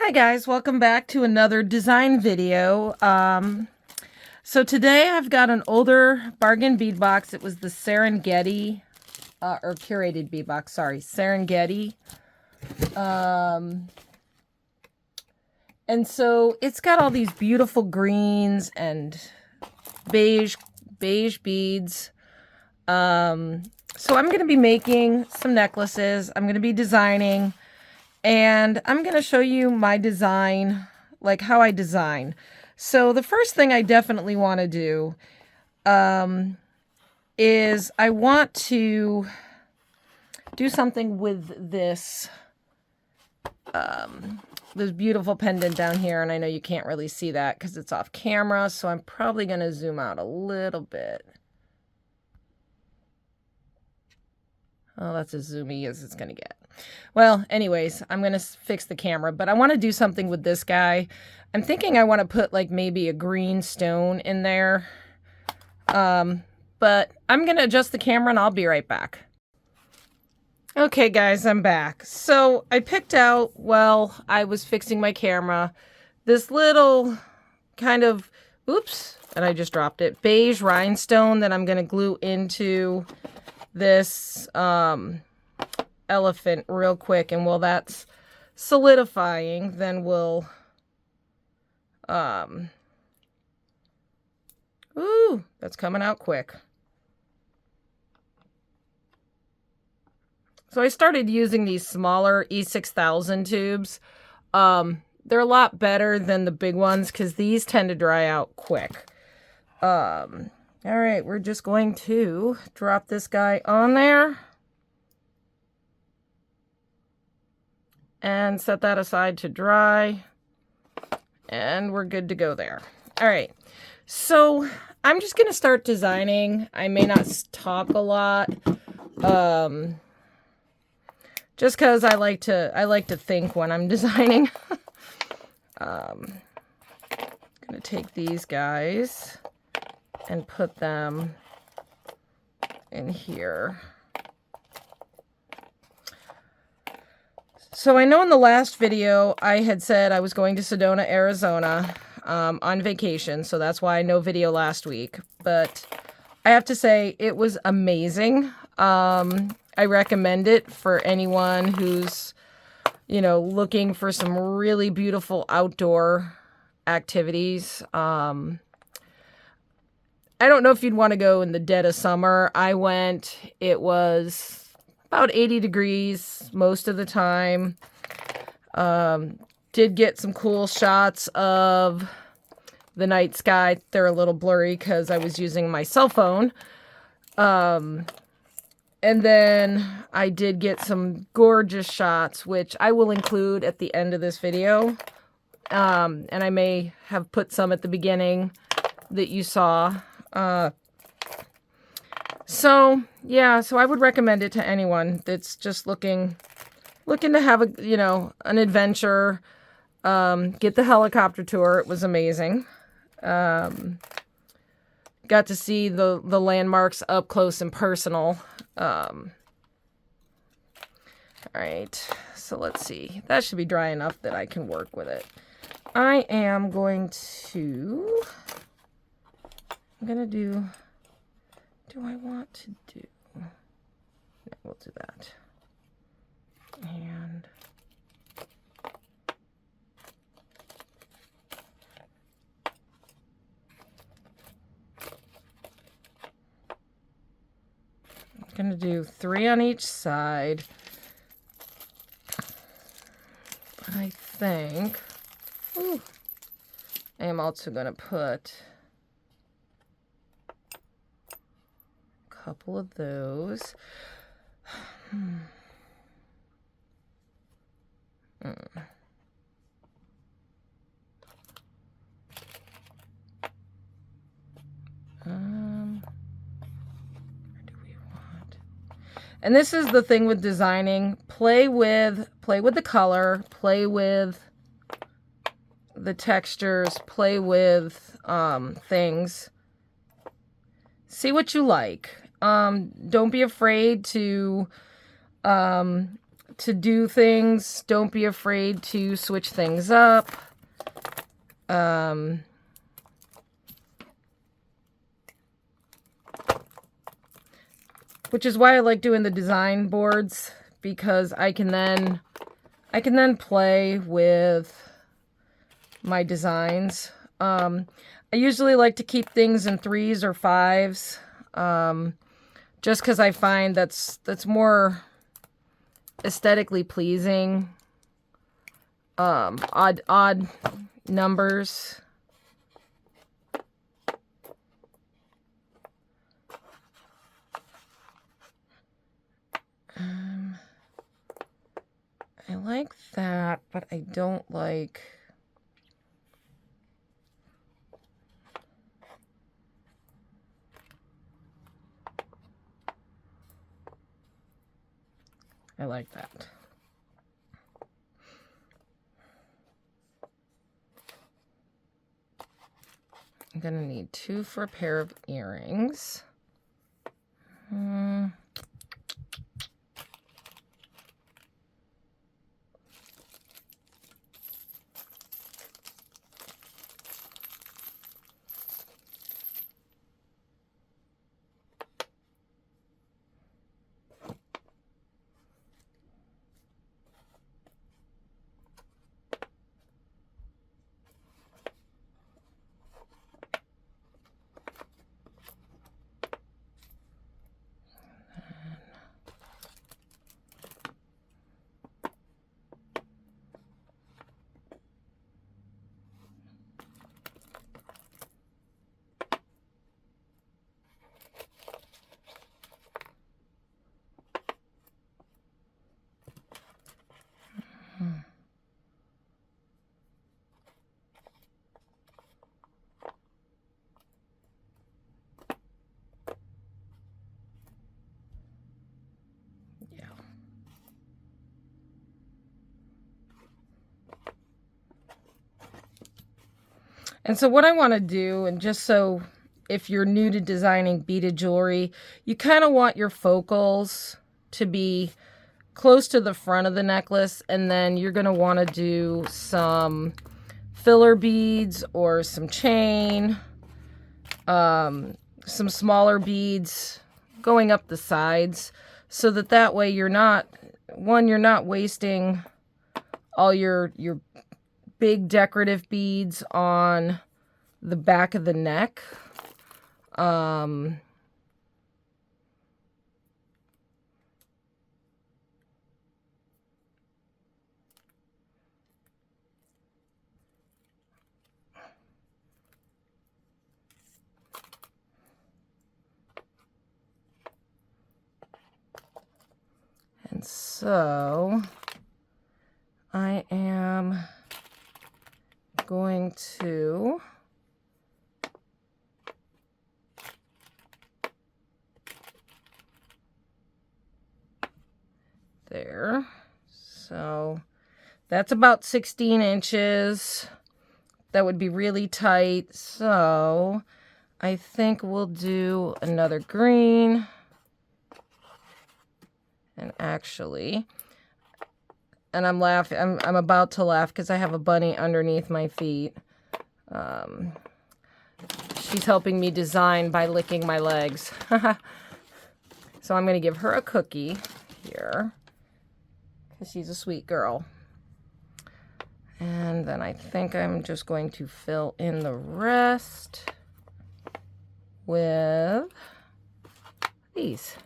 Hi guys, welcome back to another design video. So today I've got an older bargain bead box. It was the Serengeti, or curated bead box, sorry, Serengeti. And so it's got all these beautiful greens and beige beads. So I'm going to be making some necklaces. I'm going to be designing. And I'm going to show you my design, like how I design. So the first thing I definitely want to do is I want to do something with this this beautiful pendant down here. And I know you can't really see that because it's off camera. So I'm probably going to zoom out a little bit. Oh, that's as zoomy as it's going to get. Well, anyways, I'm going to fix the camera, but I want to do something with this guy. I'm thinking I want to put like maybe a green stone in there. But I'm going to adjust the camera and I'll be right back. Okay, guys, I'm back. So I picked out, while I was fixing my camera, this little kind of, oops, and I just dropped it, beige rhinestone that I'm going to glue into this elephant real quick. And while that's solidifying, then we'll ooh, that's coming out quick. So I started using these smaller E6000 tubes. They're a lot better than the big ones because these tend to dry out quick. All right, we're just going to drop this guy on there and set that aside to dry, and we're good to go there. All right, so I'm just going to start designing. I may not talk a lot, just because I like to think when I'm designing. I'm going to take these guys and put them in here. So I know in the last video I had said I was going to Sedona, Arizona on vacation, so that's why no video last week. But I have to say it was amazing. I recommend it for anyone who's, you know, looking for some really beautiful outdoor activities. I don't know if you'd want to go in the dead of summer. I went, it was about 80 degrees most of the time. Did get some cool shots of the night sky. They're a little blurry because I was using my cell phone. And then I did get some gorgeous shots, which I will include at the end of this video. And I may have put some at the beginning that you saw. So yeah, so I would recommend it to anyone that's just looking to have a, you know, an adventure. Get the helicopter tour. It was amazing. Got to see the landmarks up close and personal. All right, so let's see. That should be dry enough that I can work with it. I am going to, do I want to do, no, we'll do that. And I'm going to do 3 on each side. I think, ooh, I am also going to put a couple of those. Where do we want? And this is the thing with designing. Play with the color, play with the textures, play with things. See what you like. Don't be afraid to to do things. Don't be afraid to switch things up. Which is why I like doing the design boards, because I can then play with my designs. I usually like to keep things in 3s or 5s, just because I find that's more aesthetically pleasing. Odd numbers. I like that, but I don't like... I like that. I'm gonna need 2 for a pair of earrings. And so what I want to do, and just so if you're new to designing beaded jewelry, you kind of want your focals to be close to the front of the necklace, and then you're going to want to do some filler beads or some chain, some smaller beads going up the sides, so that way you're not wasting all your big decorative beads on the back of the neck. And so I am going to there. So that's about 16 inches. That would be really tight. So I think we'll do another green. And actually, and I'm laughing, I'm about to laugh because I have a bunny underneath my feet. She's helping me design by licking my legs. So I'm going to give her a cookie here, because she's a sweet girl. And then I think I'm just going to fill in the rest with these.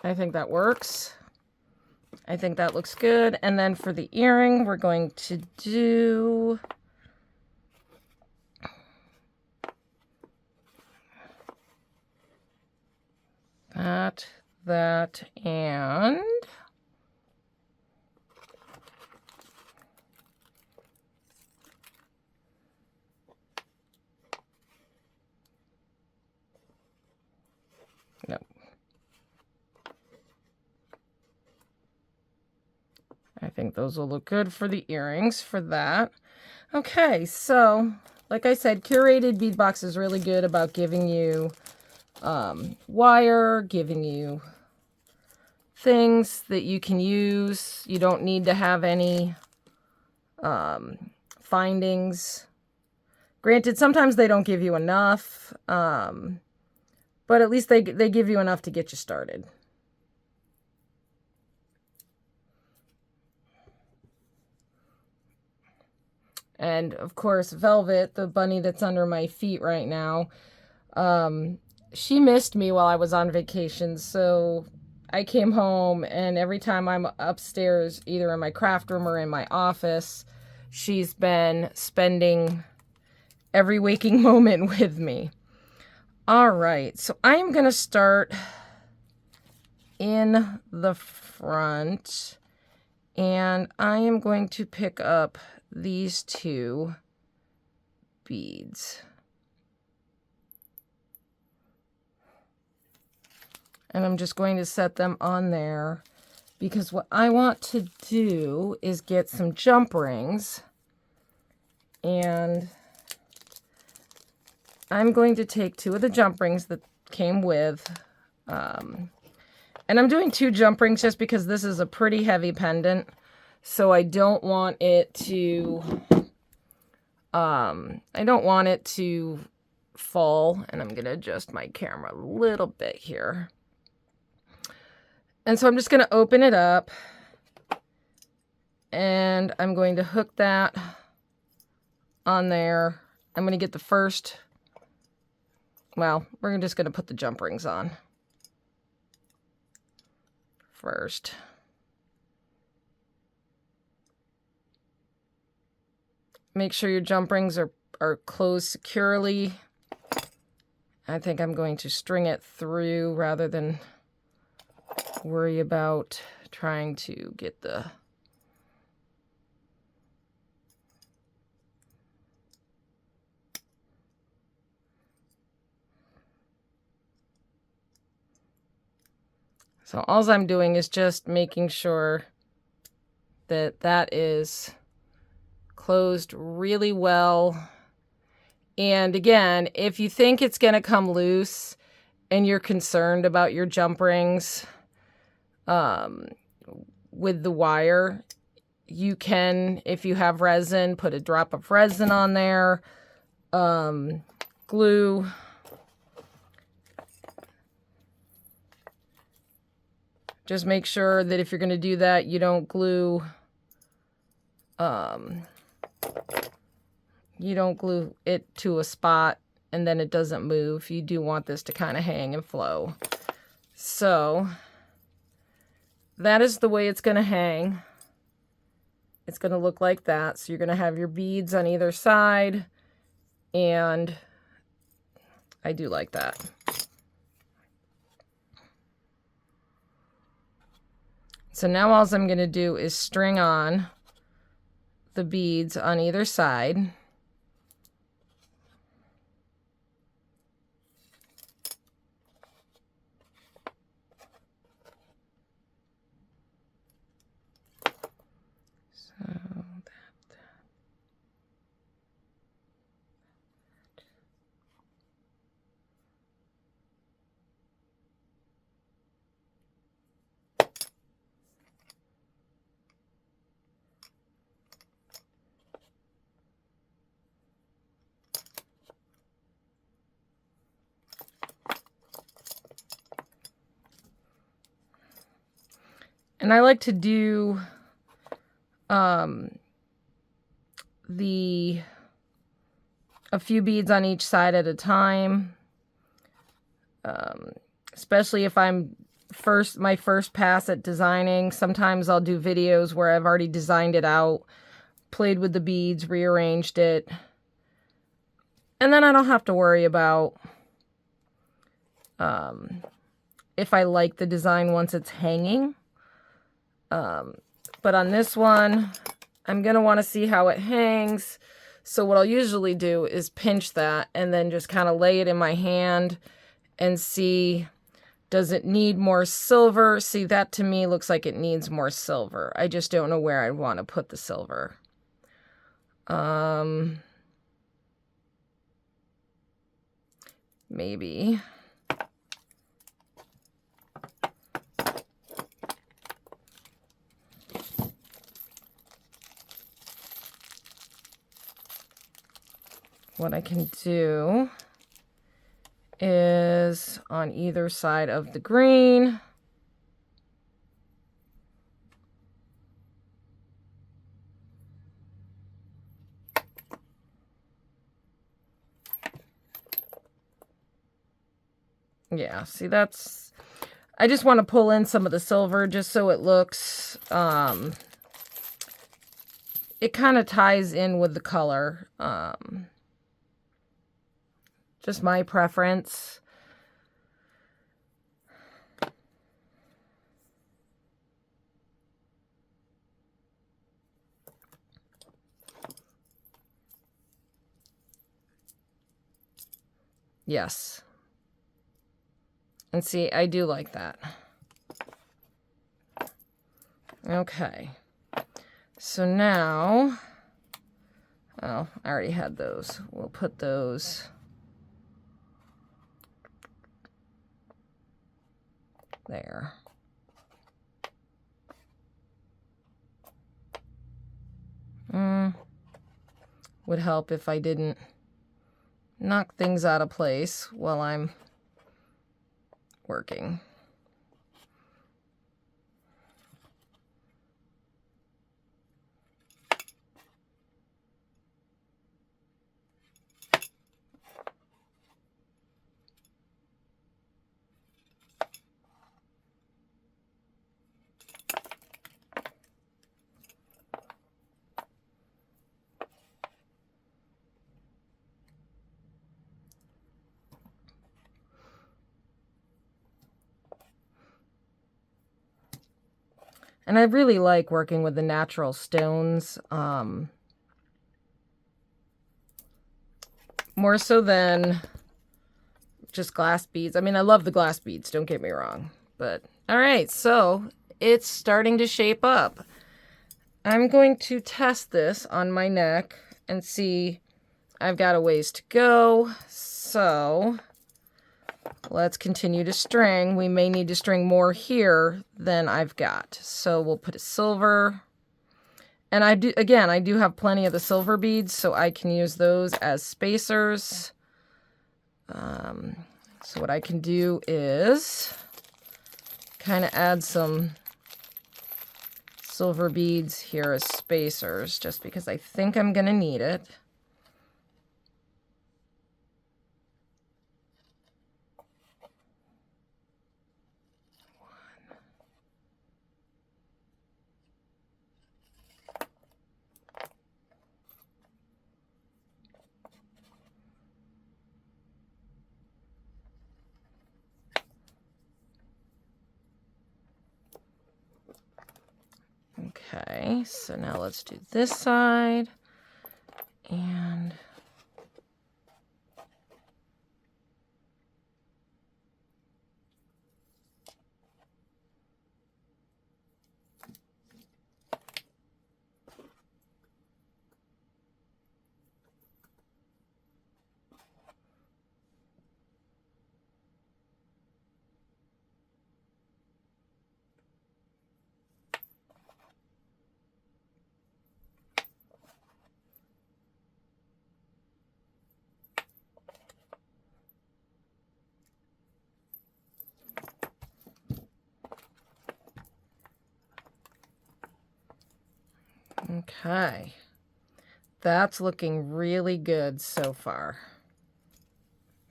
I think that works. I think that looks good. And then for the earring, we're going to do that, and think those will look good for the earrings for that. Okay, so like I said, curated bead box is really good about giving you wire, giving you things that you can use. You don't need to have any findings. Granted, sometimes they don't give you enough, but at least they give you enough to get you started. And of course, Velvet, the bunny that's under my feet right now, she missed me while I was on vacation. So I came home, and every time I'm upstairs, either in my craft room or in my office, she's been spending every waking moment with me. All right, so I am going to start in the front, and I am going to pick up these two beads. And I'm just going to set them on there because what I want to do is get some jump rings, and I'm going to take two of the jump rings that came with, and I'm doing 2 jump rings just because this is a pretty heavy pendant, so I don't want it to, fall, and I'm going to adjust my camera a little bit here. And so I'm just going to open it up, and I'm going to hook that on there. I'm going to get the first, well, we're just going to put the jump rings on first. Make sure your jump rings are closed securely. I think I'm going to string it through rather than worry about trying to get the so all I'm doing is just making sure that that is closed really well. And again, if you think it's going to come loose and you're concerned about your jump rings with the wire, you can, if you have resin, put a drop of resin on there, glue, just make sure that if you're going to do that, you don't glue it to a spot and then it doesn't move. You do want this to kind of hang and flow. So that is the way it's going to hang. It's going to look like that. So you're going to have your beads on either side, and I do like that. So now all I'm going to do is string on the beads on either side. And I like to do a few beads on each side at a time, especially if I'm my first pass at designing. Sometimes I'll do videos where I've already designed it out, played with the beads, rearranged it, and then I don't have to worry about if I like the design once it's hanging. But on this one, I'm going to want to see how it hangs. So what I'll usually do is pinch that and then just kind of lay it in my hand and see Does it need more silver? See, that to me looks like it needs more silver. I just don't know where I'd want to put the silver. Maybe. What I can do is on either side of the green. Yeah, see, that's, I just want to pull in some of the silver just so it looks, it kind of ties in with the color. Just my preference. Yes. And see, I do like that. Okay. So now, oh, I already had those. We'll put those there. Would help if I didn't knock things out of place while I'm working. And I really like working with the natural stones, more so than just glass beads. I mean, I love the glass beads, don't get me wrong. But, all right, so it's starting to shape up. I'm going to test this on my neck and see. I've got a ways to go, so let's continue to string. We may need to string more here than I've got. So we'll put a silver. And I do have plenty of the silver beads, so I can use those as spacers. So what I can do is kind of add some silver beads here as spacers, just because I think I'm going to need it. Okay, so now let's do this side, and okay, that's looking really good so far.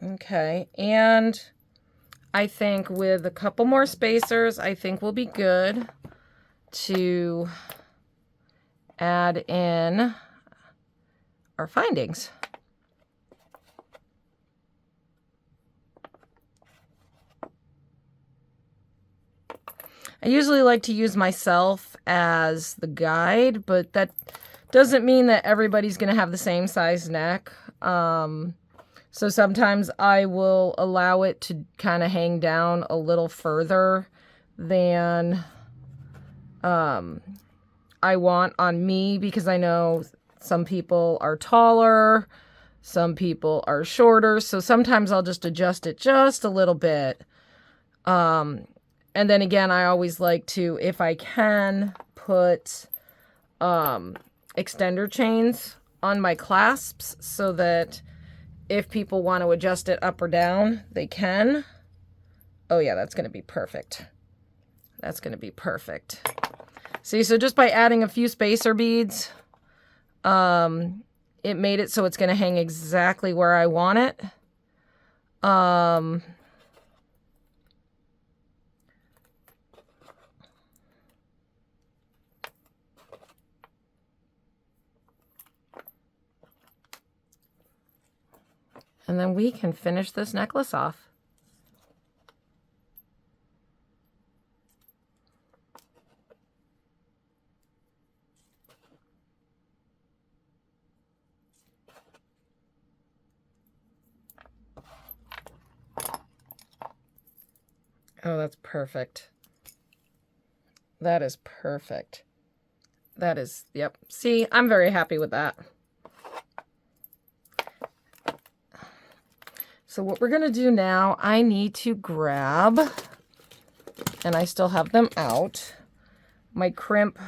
Okay, and I think with a couple more spacers, I think we'll be good to add in our findings. I usually like to use myself as the guide, but that doesn't mean that everybody's going to have the same size neck. So sometimes I will allow it to kind of hang down a little further than I want on me, because I know some people are taller, some people are shorter. So sometimes I'll just adjust it just a little bit. And then again, I always like to, if I can, put extender chains on my clasps so that if people want to adjust it up or down, they can. Oh yeah, that's going to be perfect. That's going to be perfect. See, so just by adding a few spacer beads, it made it so it's going to hang exactly where I want it. And then we can finish this necklace off. Oh, that's perfect. That is perfect. That is, yep. See, I'm very happy with that. So what we're going to do now, I need to grab, and I still have them out, my crimp.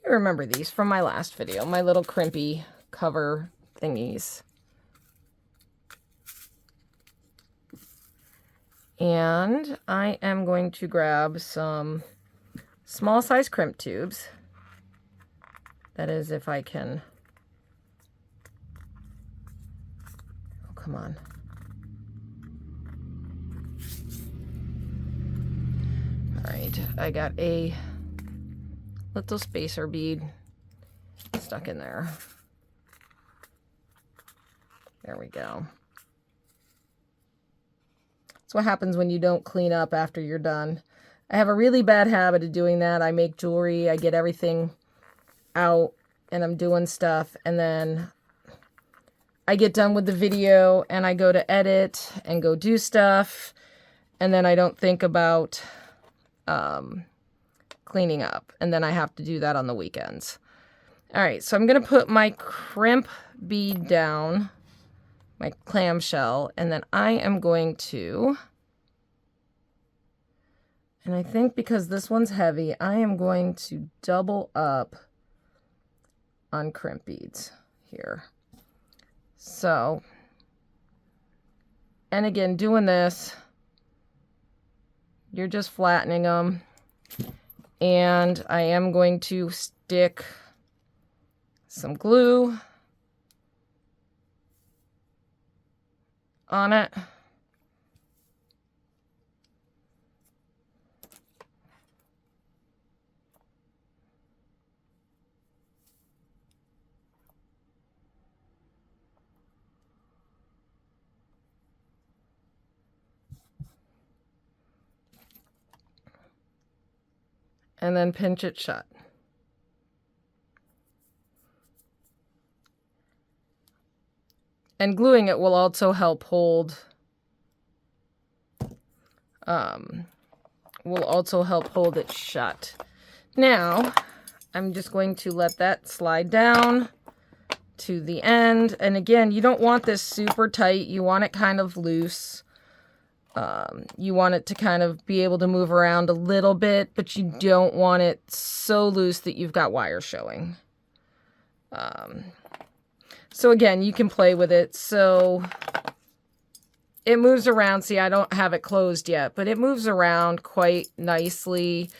You remember these from my last video, my little crimpy cover thingies. And I am going to grab some small size crimp tubes. That is, if I can. Oh, come on. All right, I got a little spacer bead stuck in there. There we go. That's what happens when you don't clean up after you're done. I have a really bad habit of doing that. I make jewelry, I get everything out, and I'm doing stuff, and then I get done with the video, and I go to edit and go do stuff, and then I don't think about cleaning up, and then I have to do that on the weekends. All right, so I'm going to put my crimp bead down, my clamshell, and then I am going to, and I think because this one's heavy, I am going to double up on crimp beads here. So, and again, doing this, you're just flattening them, and I am going to stick some glue on it. And then pinch it shut. And gluing it will also help hold, it shut. Now, I'm just going to let that slide down to the end. And again, you don't want this super tight. You want it kind of loose. You want it to kind of be able to move around a little bit, but you don't want it so loose that you've got wire showing. So again, you can play with it. So it moves around. See, I don't have it closed yet, but it moves around quite nicely.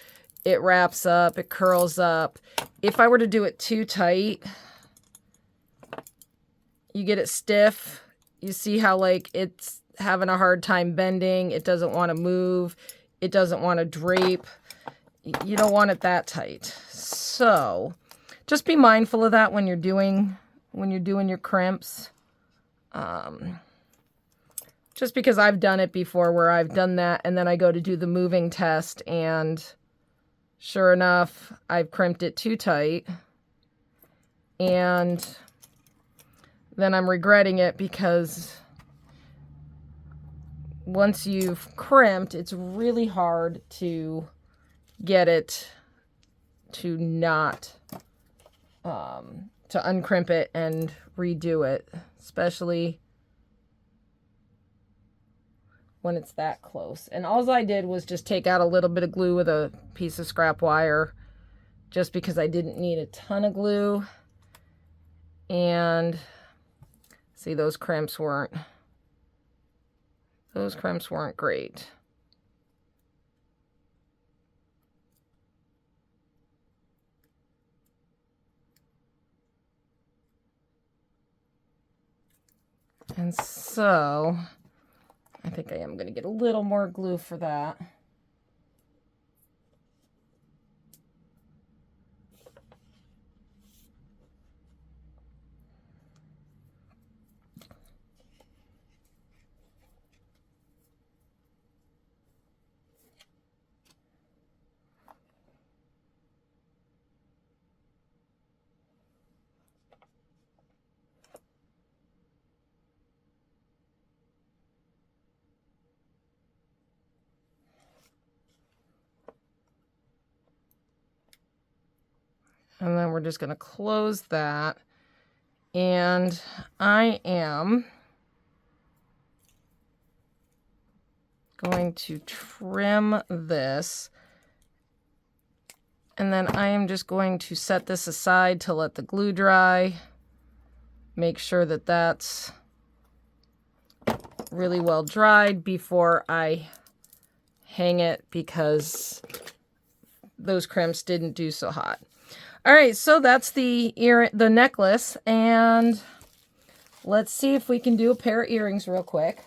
It wraps up, it curls up. If I were to do it too tight, you get it stiff. You see how like it's having a hard time bending. It doesn't want to move. It doesn't want to drape. You don't want it that tight. So just be mindful of that when you're doing your crimps. Just because I've done it before where I've done that and then I go to do the moving test and sure enough, I've crimped it too tight. And then I'm regretting it because once you've crimped, it's really hard to get it to not, to uncrimp it and redo it, especially when it's that close. And all I did was just take out a little bit of glue with a piece of scrap wire just because I didn't need a ton of glue. And see, those crimps weren't great. And so I think I am going to get a little more glue for that. And then we're just going to close that. And I am going to trim this. And then I am just going to set this aside to let the glue dry. Make sure that that's really well dried before I hang it because those crimps didn't do so hot. All right, so that's the necklace, and let's see if we can do a pair of earrings real quick.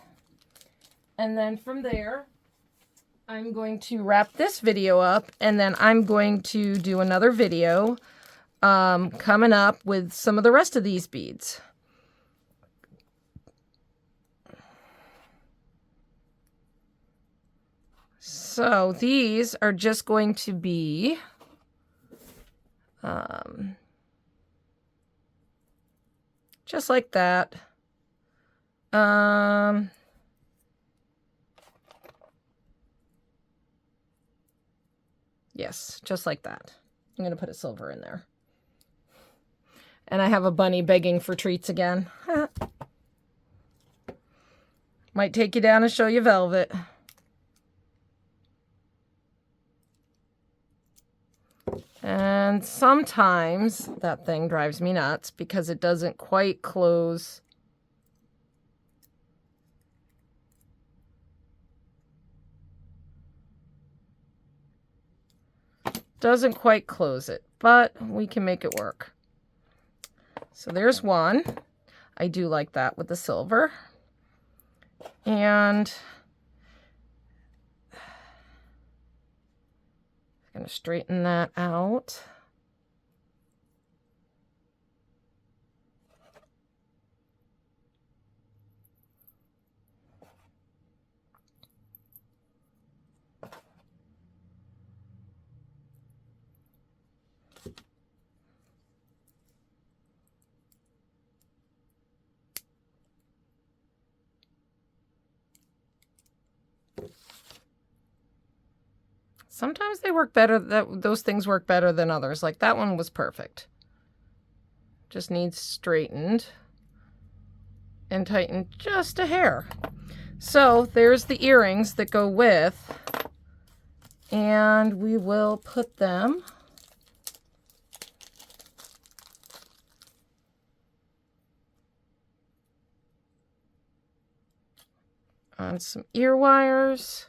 And then from there, I'm going to wrap this video up, and then I'm going to do another video coming up with some of the rest of these beads. So these are just going to be just like that. Yes, just like that. I'm going to put a silver in there. And I have a bunny begging for treats again. Might take you down and show you velvet. And sometimes that thing drives me nuts because it doesn't quite close. Doesn't quite close it, but we can make it work. So there's one. I do like that with the silver. And I'm going to straighten that out. Sometimes they work better, those things work better than others. Like that one was perfect. Just needs straightened and tightened just a hair. So there's the earrings that go with, and we will put them on some ear wires.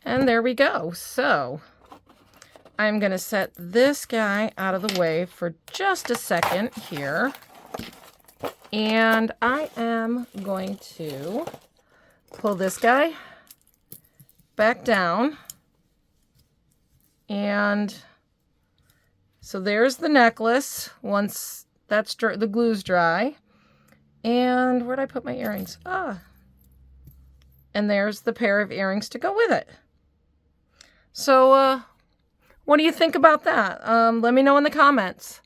And there we go. So I'm going to set this guy out of the way for just a second here. And I am going to pull this guy back down. And so there's the necklace once that's the glue's dry. And where'd I put my earrings? And there's the pair of earrings to go with it. So what do you think about that? Let me know in the comments.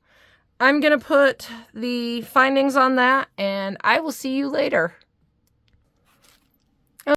I'm going to put the findings on that, and I will see you later.